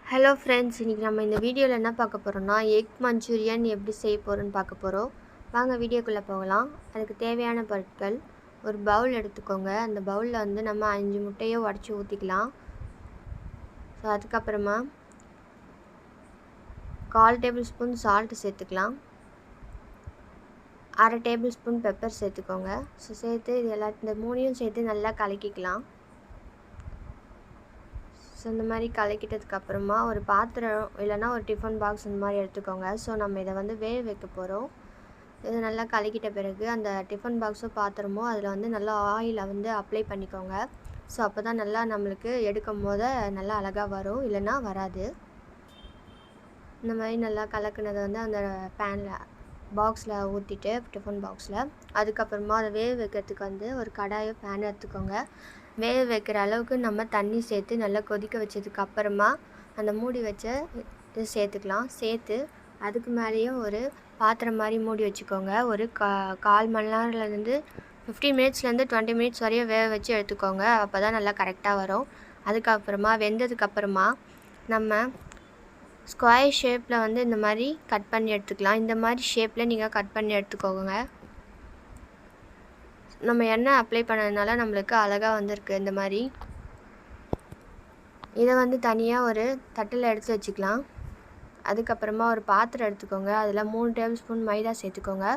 Hello friends, இன்றைக்கி நம்ம இந்த வீடியோவில் என்ன பார்க்க போகிறோம்னா எக் மஞ்சூரியன் எப்படி செய்ய போகிறோன்னு பார்க்க போகிறோம். வாங்க வீடியோக்குள்ளே போகலாம். அதுக்கு தேவையான பொருட்கள்: ஒரு பவுல் எடுத்துக்கோங்க. அந்த பவுலில் வந்து நம்ம 5 முட்டையை உடச்சி ஊற்றிக்கலாம். ஸோ அதுக்கப்புறமா 1/4 டேபிள் ஸ்பூன் சால்ட்டு சேர்த்துக்கலாம். 1/2 டேபிள் ஸ்பூன் பெப்பர் சேர்த்துக்கோங்க. ஸோ சேர்த்து இது இந்த மூணையும் சேர்த்து நல்லா கலக்கிக்கலாம். ஸோ இந்த மாதிரி கலக்கிட்டதுக்கப்புறமா ஒரு பாத்திரம் இல்லைனா ஒரு டிஃபன் பாக்ஸ் இந்த மாதிரி எடுத்துக்கோங்க. ஸோ நம்ம இதை வந்து வேக வைக்க போகிறோம். இது நல்லா கலக்கிட்ட பிறகு அந்த டிஃபன் பாக்ஸோ பாத்திரமோ அதில் வந்து நல்லா ஆயிலை வந்து அப்ளை பண்ணிக்கோங்க. ஸோ அப்போ தான் நல்லா நம்மளுக்கு எடுக்கும் போது நல்லா அழகாக வரும், இல்லைன்னா வராது. இந்த மாதிரி நல்லா கலக்குனதை வந்து அந்த பேனில் பாக்ஸில் ஊற்றிட்டு டிஃபன் பாக்ஸில் அதுக்கப்புறமா அதை வேக வைக்கிறதுக்கு வந்து ஒரு கடாயோ பேன் எடுத்துக்கோங்க. வேக வைக்கிற அளவுக்கு நம்ம தண்ணி சேர்த்து நல்லா கொதிக்க வச்சதுக்கப்புறமா அந்த மூடி வச்ச இது சேர்த்துக்கலாம். சேர்த்து அதுக்கு மேலேயும் ஒரு பாத்திரம் மாதிரி மூடி வச்சுக்கோங்க. ஒரு 1/4 மணி நேரம்லேருந்து 15 மினிட்ஸ்லேருந்து 20 மினிட்ஸ் வரையும் வேக வச்சு எடுத்துக்கோங்க. அப்போ தான் நல்லா கரெக்டாக வரும். அதுக்கப்புறமா வெந்ததுக்கப்புறமா நம்ம ஸ்கொயர் ஷேப்பில் வந்து இந்த மாதிரி கட் பண்ணி எடுத்துக்கலாம். இந்த மாதிரி ஷேப்பில் நீங்கள் கட் பண்ணி எடுத்துக்கோங்க. நம்ம எண்ணெய் அப்ளை பண்ணதுனால நம்மளுக்கு அழகாக வந்திருக்கு. இந்த மாதிரி இதை வந்து தனியாக ஒரு தட்டில் எடுத்து வச்சுக்கலாம். அதுக்கப்புறமா ஒரு பாத்திரம் எடுத்துக்கோங்க. அதில் 3 டேபிள் ஸ்பூன் மைதா சேர்த்துக்கோங்க.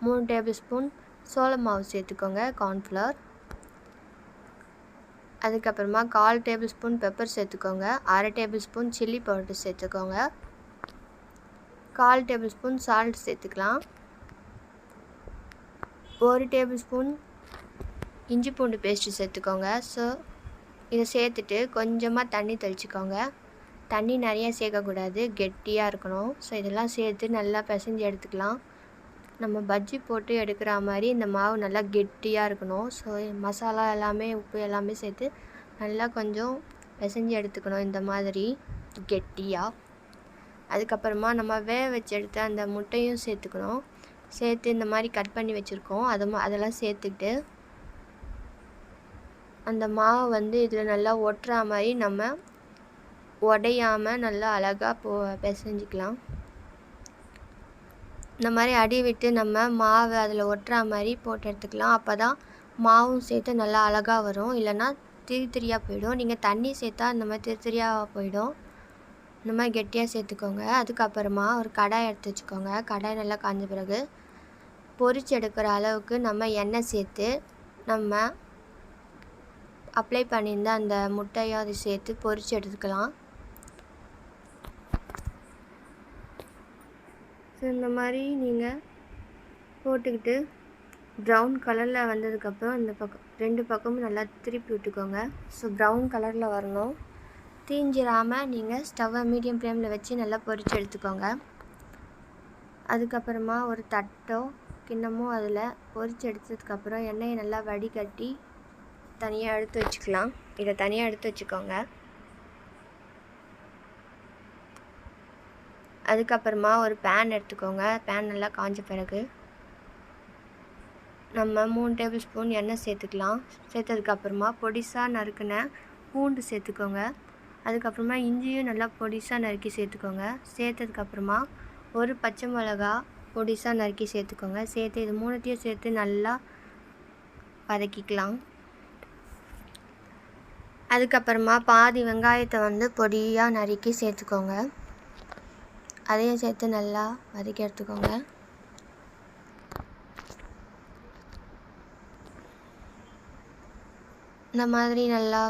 3 டேபிள் ஸ்பூன் சோள மாவு சேர்த்துக்கோங்க, கார்ன்ஃப்ளவர். அதுக்கப்புறமா 1/4 டேபிள் ஸ்பூன் பெப்பர் சேர்த்துக்கோங்க. 1/2 டேபிள் ஸ்பூன் சில்லி பவுடர் சேர்த்துக்கோங்க. 1/4 டேபிள் ஸ்பூன் சால்ட் சேர்த்துக்கலாம். 1 டேபிள் ஸ்பூன் இஞ்சி பூண்டு பேஸ்ட்டு சேர்த்துக்கோங்க. ஸோ இதை சேர்த்துட்டு கொஞ்சமாக தண்ணி தெளிச்சிக்கோங்க. தண்ணி நிறையா சேர்க்கக்கூடாது, கெட்டியாக இருக்கணும். ஸோ இதெல்லாம் சேர்த்து நல்லா பிசைஞ்சு எடுத்துக்கலாம். நம்ம பஜ்ஜி போட்டு எடுக்கிற மாதிரி இந்த மாவு நல்லா கெட்டியாக இருக்கணும். ஸோ மசாலா எல்லாமே உப்பு எல்லாமே சேர்த்து நல்லா கொஞ்சம் பிசைஞ்சு எடுத்துக்கணும் இந்த மாதிரி கெட்டியாக. அதுக்கப்புறமா நம்ம வேக வச்சு எடுத்த அந்த முட்டையும் சேர்த்துக்கணும். சேர்த்து இந்த மாதிரி கட் பண்ணி வச்சுருக்கோம். அதெல்லாம் சேர்த்துக்கிட்டு அந்த மாவு வந்து இதில் நல்லா ஒட்டுற மாதிரி நம்ம உடையாமல் நல்லா அழகாக பிசைஞ்சிக்கலாம். இந்த மாதிரி அடி விட்டு நம்ம மாவு அதில் ஒட்டுற மாதிரி போட்டு எடுத்துக்கலாம். அப்போ தான் மாவும் சேர்த்து நல்லா அழகாக வரும், இல்லைன்னா திரியாக போயிடும். நீங்கள் தண்ணி சேர்த்தா இந்த மாதிரி திரியாக போயிடும். இந்த மாதிரி கெட்டியாக சேர்த்துக்கோங்க. அதுக்கப்புறமா ஒரு கடாய் எடுத்து வச்சுக்கோங்க. கடாய் நல்லா காஞ்ச பிறகு பொரிச்சு எடுக்கிற அளவுக்கு நம்ம எண்ணெய் சேர்த்து நம்ம அப்ளை பண்ணியிருந்த அந்த முட்டையும் அதை சேர்த்து பொரிச்சு எடுத்துக்கலாம். ஸோ இந்த மாதிரி நீங்கள் போட்டுக்கிட்டு ப்ரௌன் கலரில் வந்ததுக்கப்புறம் இந்த பக்கம் 2 பக்கமும் நல்லா திருப்பி விட்டுக்கோங்க. ஸோ ப்ரௌன் கலரில் வரணும். தீஞ்சிராமல் நீங்கள் ஸ்டவ்வை மீடியம் ஃப்ளேமில் வச்சு நல்லா பொரிச்சு எடுத்துக்கோங்க. அதுக்கப்புறமா ஒரு தட்டோ கிண்ணமோ அதில் பொரிச்சு எடுத்ததுக்கப்புறம் எண்ணெயை நல்லா வடிகட்டி தனியாக எடுத்து வச்சுக்கலாம். இதை தனியாக எடுத்து வச்சுக்கோங்க. அதுக்கப்புறமா ஒரு பேன் எடுத்துக்கோங்க. பேன் நல்லா காஞ்ச பிறகு நம்ம 3 டேபிள் ஸ்பூன் எண்ணெய் சேர்த்துக்கலாம். சேர்த்ததுக்கப்புறமா பொடிசாக நறுக்கின பூண்டு சேர்த்துக்கோங்க. அதுக்கப்புறமா இஞ்சியும் நல்லா பொடிசாக நறுக்கி சேர்த்துக்கோங்க. சேர்த்ததுக்கப்புறமா ஒரு பச்சை மிளகா பொடிசாக நறுக்கி சேர்த்துக்கோங்க. சேர்த்து இது 3த்தையும் சேர்த்து நல்லா வதக்கிக்கலாம். அதுக்கப்புறமா பாதி வெங்காயத்தை வந்து பொடியாக நறுக்கி சேர்த்துக்கோங்க. அதையும் சேர்த்து நல்லா வதக்கி எடுத்துக்கோங்க. இந்த மாதிரி நல்லா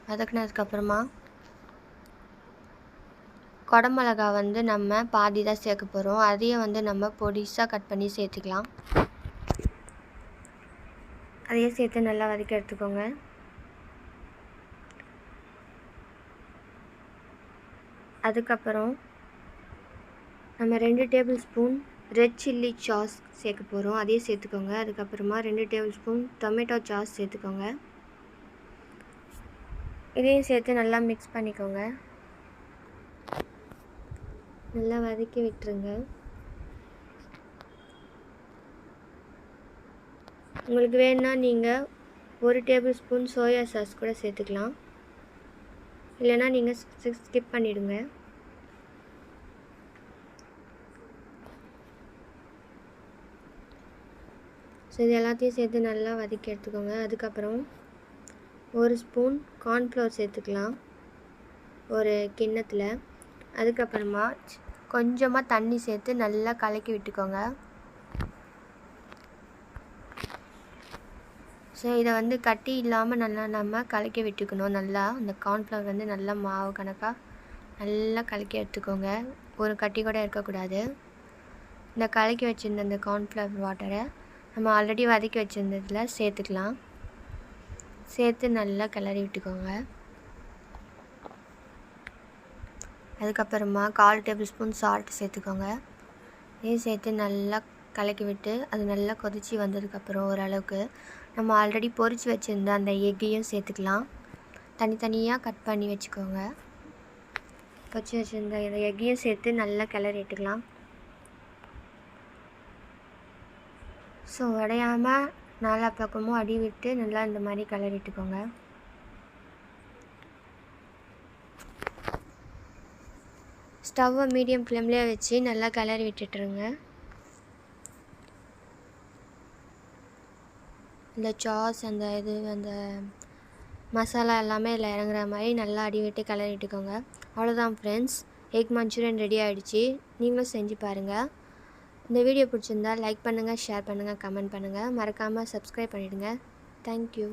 வதக்கினதுக்கப்புறமா குடமிளகா வந்து நம்ம பாதி தான் சேர்க்க போகிறோம். அதையும் வந்து நம்ம பொடிசாக கட் பண்ணி சேர்த்துக்கலாம். அதையும் சேர்த்து நல்லா வதக்கி எடுத்துக்கோங்க. அதுக்கப்புறம் நம்ம 2 table spoon red chilli sauce சேர்க்க போகிறோம். அதையும் சேர்த்துக்கோங்க. அதுக்கப்புறமா 2 டேபிள் ஸ்பூன் டொமேட்டோ சாஸ் சேர்த்துக்கோங்க. இதையும் சேர்த்து நல்லா மிக்ஸ் பண்ணிக்கோங்க. நல்லா வதக்கி விட்டுருங்க. உங்களுக்கு வேணும்னா நீங்கள் 1 டேபிள் ஸ்பூன் சோயா சாஸ் கூட சேர்த்துக்கலாம். இல்லைன்னா நீங்கள் ஸ்கிப் பண்ணிவிடுங்க. ஸோ இது எல்லாத்தையும் சேர்த்து நல்லா வதக்கி எடுத்துக்கோங்க. அதுக்கப்புறம் 1 ஸ்பூன் கார்ன்ஃப்ளவர் சேர்த்துக்கலாம் ஒரு கிண்ணத்தில். அதுக்கப்புறமா கொஞ்சமாக தண்ணி சேர்த்து நல்லா கலக்கி விட்டுக்கோங்க. ஸோ இதை வந்து கட்டி இல்லாமல் நல்லா நம்ம கலக்கி விட்டுக்கணும். நல்லா அந்த கார்ன்ஃப்ளவர் வந்து நல்லா மாவு கணக்காக நல்லா கலக்கி எடுத்துக்கோங்க. ஒரு கட்டி கூட இருக்கக்கூடாது. இந்த கலக்கி வச்சுருந்த அந்த கார்ன்ஃப்ளவர் வாட்டரை நம்ம ஆல்ரெடி வதக்கி வச்சுருந்ததில் சேர்த்துக்கலாம். சேர்த்து நல்லா கிளறி விட்டுக்கோங்க. அதுக்கப்புறமா 1/4 டேபிள்ஸ்பூன் சால்ட் சேர்த்துக்கோங்க. இதையும் சேர்த்து நல்லா கலக்கி விட்டு அது நல்லா கொதித்து வந்ததுக்கப்புறம் ஓரளவுக்கு நம்ம ஆல்ரெடி பொரித்து வச்சுருந்த அந்த எக்கையும் சேர்த்துக்கலாம். தனித்தனியாக கட் பண்ணி வச்சுக்கோங்க. பொரித்து வச்சுருந்த இந்த எக்கையும் சேர்த்து நல்லா கிளறி விட்டுக்கலாம். ஸோ உடையாமல் நாலா பக்கமும் அடி விட்டு நல்லா இந்த மாதிரி கிளறிட்டுக்கோங்க. ஸ்டவ்வை மீடியம் ஃப்ளேம்லேயே வச்சு நல்லா கிளறி விட்டுட்டுருங்க. இந்த சாஸ் அந்த மசாலா எல்லாமே இதில் இறங்குற மாதிரி நல்லா அடி விட்டு கிளறிட்டுக்கோங்க. அவ்வளோதான் ஃப்ரெண்ட்ஸ், எக் மஞ்சூரியன் ரெடி ஆகிடுச்சு. நீங்களும் செஞ்சு பாருங்கள். இந்த வீடியோ பிடிச்சிருந்தா லைக் பண்ணுங்கள், ஷேர் பண்ணுங்கள், கமெண்ட் பண்ணுங்கள். மறக்காமல் சப்ஸ்கிரைப் பண்ணிவிடுங்க. தேங்க்யூ.